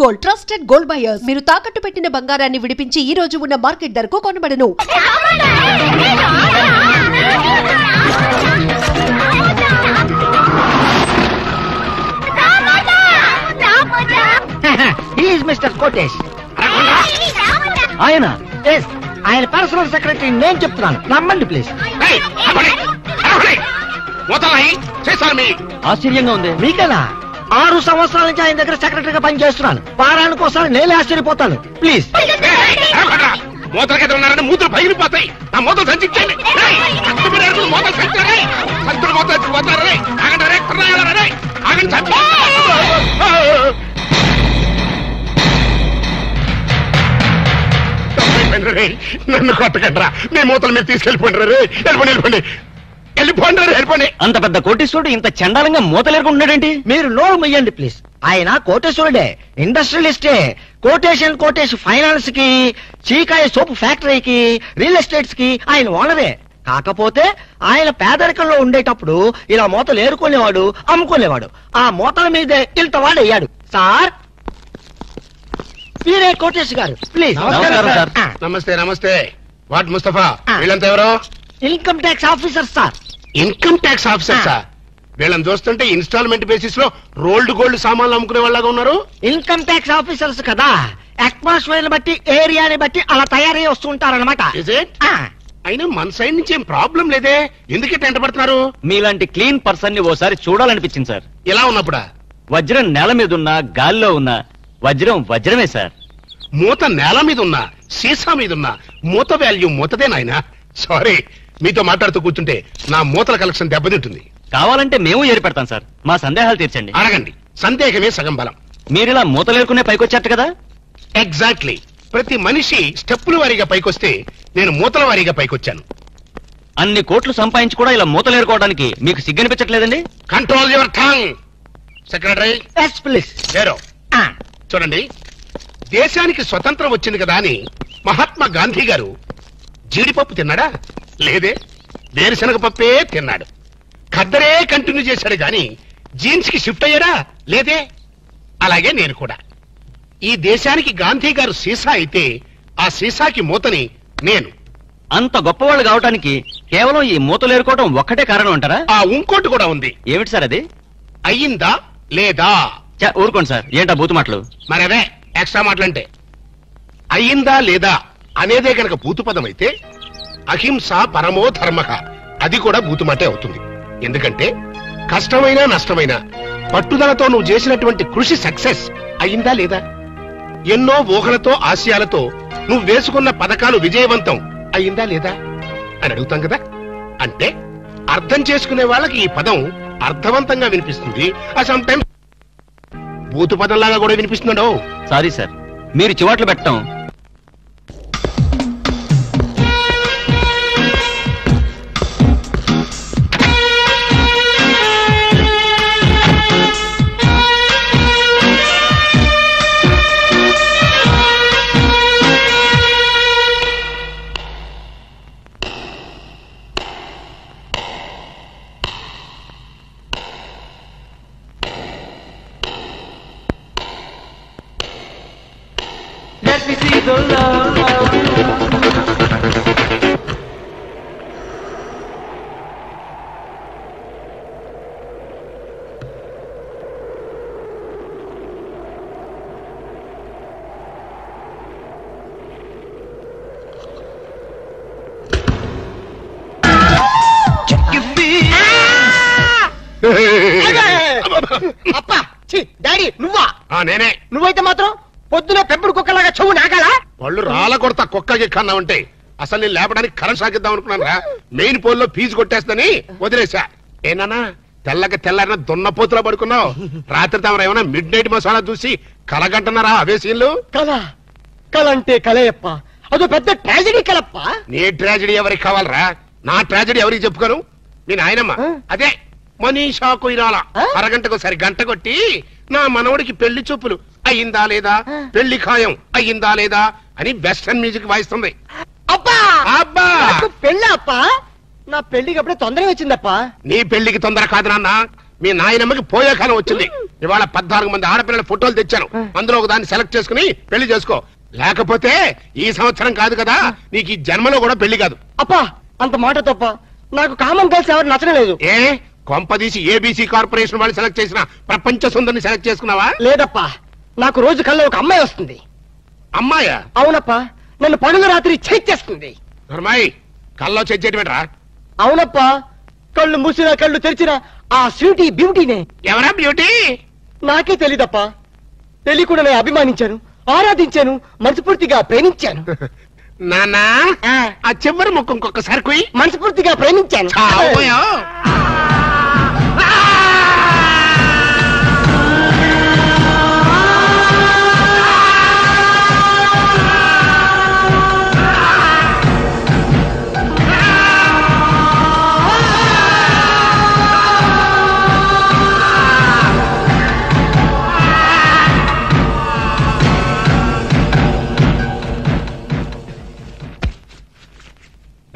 Gold trusted gold buyers. మీరు తాకట్టు పెట్టిన బంగారాన్ని విడిపించి ఈ రోజు ఉన్న మార్కెట్ ధరకు కొనబడను. మిస్టర్ కోటేష్ ఆయన ఆయన పర్సనల్ సెక్రటరీ నేను చెప్తున్నాను, నమ్మండి ప్లీజ్. ఆశ్చర్యంగా ఉంది మీకనా? 6 సంవత్సరాల నుంచి ఆయన దగ్గర సెక్రటరీగా పనిచేస్తున్నాను. వారానికి ఒకసారి నేనే ఆశ్చర్యపోతాను. ప్లీజ్ మూతలకైతే ఉన్నారని మూతలు పగిలిపోతాయి. నా మూతలు సంచిచ్చేయండి. నన్ను కొట్టకండ్రా. మీ మూతలు మీరు తీసుకెళ్ళిపోండి. వెళ్ళిపోండి వెళ్ళిపోండి. అంత పెద్ద కోటేశ్వరుడు ఇంత చండాలంగా మూతలేరుకుంటున్నాడేంటి? మీరు నోరు మొయ్యండి ప్లీజ్. ఆయన కోటేశ్వరుడే, ఇండస్ట్రియలిస్టే. కోటేష్ ఫైనాన్స్ కి, చీకాయ సోపు ఫ్యాక్టరీకి, రియల్ ఎస్టేట్స్ కి ఆయన ఓనరే. కాకపోతే ఆయన పేదరికంలో ఉండేటప్పుడు ఇలా మూతలు ఏరుకునేవాడు, అమ్ముకునేవాడు. ఆ మూతల మీదే ఇంత వాడు అయ్యాడు. సార్ మీరే కోటేష్ గారు, ప్లీజ్. నమస్తే. వాట్ ముస్తఫా, వీళ్ళంతా ఎవరో? Income tax officer sir. Income tax officer sir? వీళ్ళని చూస్తుంటే ఇన్స్టాల్మెంట్ బేసిస్ లో రోల్డ్ గోల్డ్ సామాన్లు అమ్ముకునే వాళ్ళగా ఉన్నారు. ఇన్కమ్ ట్యాక్స్ ఆఫీసర్స్ కదా, అట్మాస్ఫియర్ బట్టి, ఏరియాని బట్టి అలా తయారై వస్తుంటారనమాట. అయినా మన సైడ్ నుంచి ఏం ప్రాబ్లం లేదే, ఎందుకే టెంట పడుతున్నారు? మీలాంటి క్లీన్ పర్సన్ ని ఓసారి చూడాలనిపించింది సార్. ఎలా ఉన్నప్పుడా? వజ్రం నేల మీద ఉన్నా, గాల్లో ఉన్నా వజ్రమే సార్. మూత నేల మీద ఉన్నా, సీసా మీద ఉన్నా, మూత వాల్యూ మూతదే నాయనా. సారీ, మీతో మాట్లాడుతూ కూర్చుంటే నా మూతల కలెక్షన్ దెబ్బతింటుంది. కావాలంటే మేము ఏర్పెడతాం సార్, మా సందేహాలు తీర్చండి. అడగండి, సందేహమే సగం బలం. మీరిలా మూతలేరుకునే పైకొచ్చారు కదా? ఎగ్జాక్ట్లీ. ప్రతి మనిషి స్టెప్పుల వారీగా పైకొస్తే నేను మూతల వారీగా పైకొచ్చాను. అన్ని కోట్లు సంపాదించి కూడా ఇలా మూతలేరుకోవడానికి మీకు సిగ్గనిపించట్లేదండి? Control your tongue secretary. Please. చూడండి, దేశానికి స్వతంత్రం వచ్చింది కదా అని మహాత్మా గాంధీ గారు జీడిపప్పు తిన్నాడా? లేదే. వేరుశనగ పప్పే తిన్నాడు. ఖద్దరే కంటిన్యూ చేశాడు గాని జీన్స్ కి షిఫ్ట్ అయ్యాడా? లేదే. అలాగే నేను కూడా. ఈ దేశానికి గాంధీ గారు సీసా అయితే ఆ సీసాకి మూతని నేను. అంత గొప్పవాళ్ళు కావటానికి కేవలం ఈ మూతలేరుకోవడం ఒక్కటే కారణం అంటారా? ఇంకోటి కూడా ఉంది. ఏమిటి సార్ అది? అయ్యిందా లేదా? ఊరుకోండి సార్, ఏంటా బూతు మాటలు? మరవే ఎక్స్ట్రా మాటలంటే. అయ్యిందా లేదా అనేదే కనుక బూతు పదం అయితే అహింస పరమో ధర్మక అది కూడా బూతుమాటే అవుతుంది. ఎందుకంటే కష్టమైనా నష్టమైనా పట్టుదలతో నువ్వు చేసినటువంటి కృషి సక్సెస్ అయ్యిందా లేదా? ఎన్నో ఊహలతో ఆశయాలతో నువ్వు వేసుకున్న పథకాలు విజయవంతం అయ్యిందా లేదా అని అడుగుతాం కదా. అంటే అర్థం చేసుకునే వాళ్ళకి ఈ పదం అర్థవంతంగా వినిపిస్తుంది. సమ్టైమ్స్ బూతు పదంలాగా కూడా వినిపిస్తున్నాడు. సారీ సార్, మీరు చివాట్లు పెట్టడం డాడీ నువ్వా? నేనే. నువ్వైతే మాత్రం పొద్దున పెంపుడు కుక్కలాగా చెవు నాగాలా? వాళ్ళు రాళ్ళ కొడతా కుక్కకి కన్నావంటే అసలు నేను లేపడానికి కరెంట్ సాగిద్దాం అనుకున్నాను రా. మెయిన్ పోల్ లో ఫీజు కొట్టేస్తుందని వదిలేసా. ఏనా తెల్లారిన దున్నపోతులా పడుకున్నావు? రాత్రి తమరు ఏమైనా మిడ్ నైట్ మసాలా చూసి కలగంటున్నారా? అవే సీన్లు. కల అంటే కలయప్ప, అదో పెద్ద ట్రాజడీ కలప్ప. నీ ట్రాజడీ ఎవరికి కావాలరా? నా ట్రాజడీ ఎవరికి చెప్పుకోను? మీ నాయనమ్మ అదే మనీషా కొయిరాల అరగంటకు సరి గంట కొట్టి నా మనవడికి పెళ్లి చూపులు అయ్యిందా లేదా, పెళ్లి ఖాయం అయ్యిందా లేదా అని వెస్టర్న్ మ్యూజిక్ వాయిస్తుంది. పెళ్ళి అప్ప, నా పెళ్లికి అప్పుడే తొందరగా వచ్చిందప్ప. నీ పెళ్లికి తొందర కాదు నాన్న, మీ నాయనమ్మకి పోయే కాలం వచ్చింది. ఇవాళ 14 మంది ఆడపిల్లల ఫోటోలు తెచ్చాను. అందులో ఒక దాన్ని సెలెక్ట్ చేసుకుని పెళ్లి చేసుకో. లేకపోతే ఈ సంవత్సరం కాదు కదా, నీకు ఈ జన్మలో కూడా పెళ్లి కాదు. అప్పా అంత మాట తప్ప, నాకు కామన్ గర్ల్స్ ఎవరు నచ్చలేదు. ఏ కొంపదీసి ఏబీసీ కార్పొరేషన్ వాళ్ళు సెలెక్ట్ చేసిన ప్రపంచ సుందరిని సెలెక్ట్ చేసుకున్నావా? లేదప్పా, నాకు రోజు కల్లో ఒక అమ్మాయి వస్తుంది. అమ్మాయా? అవునప్పా, నన్ను పగలు రాత్రి చేస్తుంది. నర్మాయి కల్లో చెయ్యటమేట్రా? అవునప్పా, కళ్ళు మూసినా కళ్ళు తెరిచిన ఆ స్వీటీ బ్యూటీనే. ఎవరా బ్యూటీ? నాకే తెలీదప్పా. తెలియకుండా నేను అభిమానించాను, ఆరాధించాను, మనస్ఫూర్తిగా ప్రేమించాను. నానా ఆ చివరి ముక్కు ఇంకొకసారి కుయ్. మనస్ఫూర్తిగా ప్రేమించాను.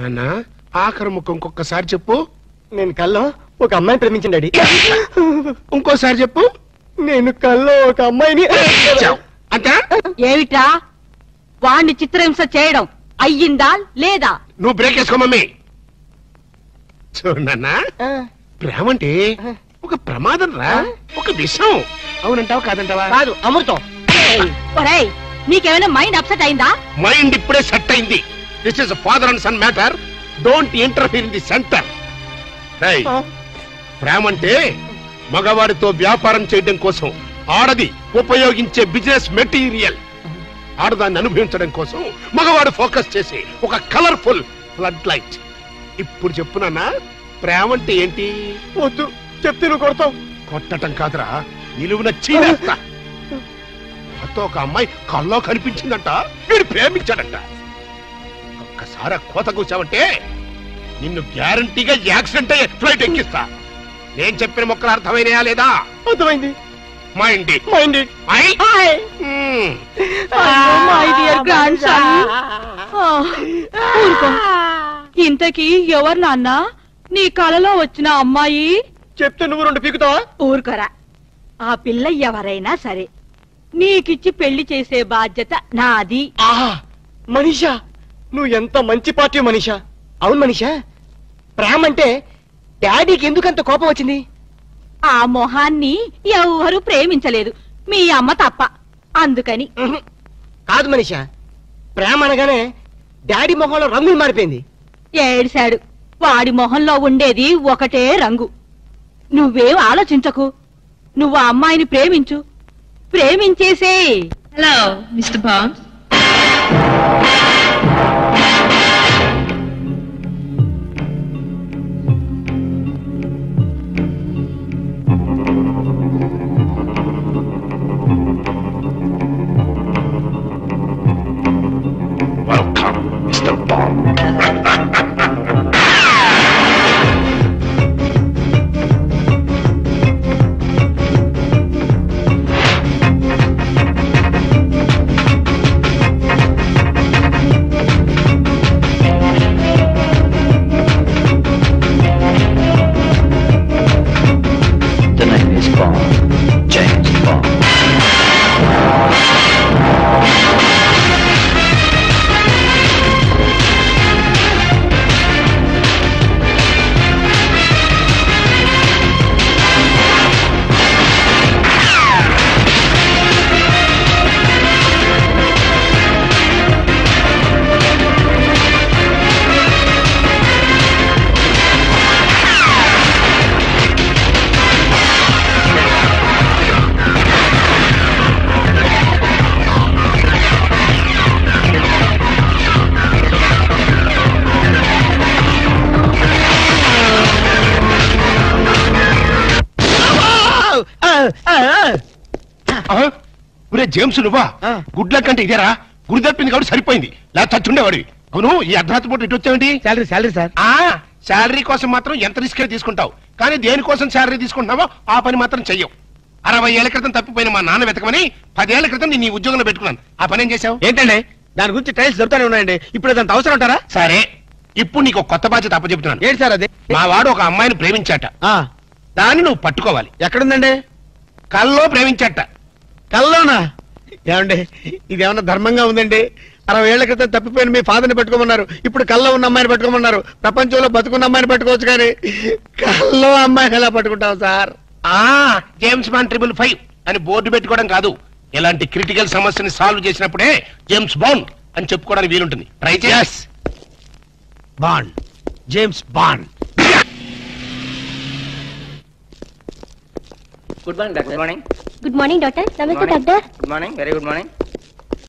నాన్నా ఆఖరి ముక్కు ఇంకొకసారి చెప్పు. నేను కల్లో ఒక అమ్మాయిని ప్రేమించండి డాడీ. ఇంకోసారి చెప్పు. నేను కల్లో ఒక అమ్మాయిని. అంతే? ఏమిట్రా వాణ్ణి చిత్రహింస చేయడం అయ్యిందా లేదా? నువ్వు బ్రేక్ వేసుకో మమ్మీ. చూడన్నా, ప్రేమంటే ఒక ప్రమాదం రా, ఒక విషయం. అవునంటావా కాదంటావా? కాదు, అమృతం. ఒరేయ్, నీకేమైనా మైండ్ అప్సెట్ అయిందా? మైండ్ ఇప్పుడే సెట్ అయింది. This is father and son matter. Don't interfere in the centre. ప్రేమంటే మగవాడితో వ్యాపారం చేయడం కోసం ఆడది ఉపయోగించే బిజినెస్ మెటీరియల్. ఆడదాన్ని అనుభవించడం కోసం మగవాడు ఫోకస్ చేసి ఒక కలర్ఫుల్ ఫ్లడ్ లైట్. ఇప్పుడు చెప్పునన్నా, ప్రేమంటే ఏంటి? వద్దు చెప్తే నువ్వు కొడతావు. కొట్టటం కాదురా, నిలువున చీనేస్తా. అతో ఒక అమ్మాయి కల్లో కనిపించిందంట, వీడు ప్రేమించాడంట. ఒక్కసారి కోత కూర్చావంటే నిన్ను గ్యారంటీగా యాక్సిడెంట్ అయ్యే ఫ్లైట్ ఎక్కిస్తా. నేను చెప్పిన మొక్కలు అర్థమైనయా లేదా? అర్థమైంది. మైండ్ ఇంతకీ ఎవరు నాన్న నీ కలలో వచ్చిన అమ్మాయి? చెప్తే నువ్వు 2 పీకుతావా? ఊరుకోరా. ఆ పిల్ల ఎవరైనా సరే నీకిచ్చి పెళ్లి చేసే బాధ్యత నాది. మనీషా, నువ్వు ఎంత మంచి పార్టీ మనీషా. అవును మనీషా, ప్రేమ అంటే డాడీకి ఎందుకంత కోపం వచ్చింది? ఆ మొహాన్ని ఎవరు ప్రేమించలేదు, మీ అమ్మ తప్ప. అందుకని. కాదు మనీషా, ప్రేమ అనగానే డాడీ మొహంలో రంగులు మారిపోయింది. ఏడిశాడు. వాడి మొహంలో ఉండేది ఒకటే రంగు. నువ్వేం ఆలోచించకు. నువ్వు ఆ అమ్మాయిని ప్రేమించు, ప్రేమించేసే. Hello mister Bond. Welcome, Mr. Bond. The name is Bond. James Bond. James నువ్వా? గుడ్ల కంటే ఇదేరా? గుడి తప్పింది కాబట్టి సరిపోయింది, లేదా చచ్చుండేవాడి. అవును, ఈ అర్ధరాత్రి పూట ఇటు వచ్చావేంటి? Salary sir. శాలరీ కోసం మాత్రం ఎంత రిస్క్ తీసుకుంటావు, కానీ దేనికోసం శాలరీ తీసుకుంటున్నావో ఆ పని మాత్రం చెయ్యవు. 60 ఏళ్ల క్రితం తప్పిపోయిన మా నాన్న వెతకమని 10 ఏళ్ల క్రితం నేను ఈ ఉద్యోగంలో పెట్టుకున్నాను. ఆ పని ఏం చేశావు? ఏంటండి దాని గురించి ట్రైల్స్ దొరుకుతానే ఉన్నాయండి. ఇప్పుడు అదంత అవసరం అంటారా? సరే, ఇప్పుడు నీకు కొత్త బాధ్యత అప్పచెప్తున్నాను. ఏంటి సార్ అది? మా వాడు ఒక అమ్మాయిని ప్రేమించాట, దాన్ని నువ్వు పట్టుకోవాలి. ఎక్కడుందండి? కల్లో ప్రేమించట. కల్లోనా? ఏమండి ఇదేమన్నా ధర్మంగా ఉందండి? 60 ఏళ్ల క్రితం తప్పిపోయిన మీ ఫాదర్ని పెట్టుకోమన్నారు, ఇప్పుడు కల్లో ఉన్న అమ్మాయిని పెట్టుకోమన్నారు. ప్రపంచంలో బతుకున్న అమ్మాయిని పెట్టుకోవచ్చు కానీ కల్లో అమ్మాయిని ఎలా పట్టుకుంటాం సార్? జేమ్స్ బాండ్ 555 అని బోర్డు పెట్టుకోవడం కాదు, ఇలాంటి క్రిటికల్ సమస్యని సాల్వ్ చేసినప్పుడే జేమ్స్ బాండ్ అని చెప్పుకోవడానికి వీలుంటుంది. ట్రై చేస్. Bond, James Bond. Good morning doctor. Good morning. Good morning doctor. నమస్తే doctor. Good morning. Very good morning.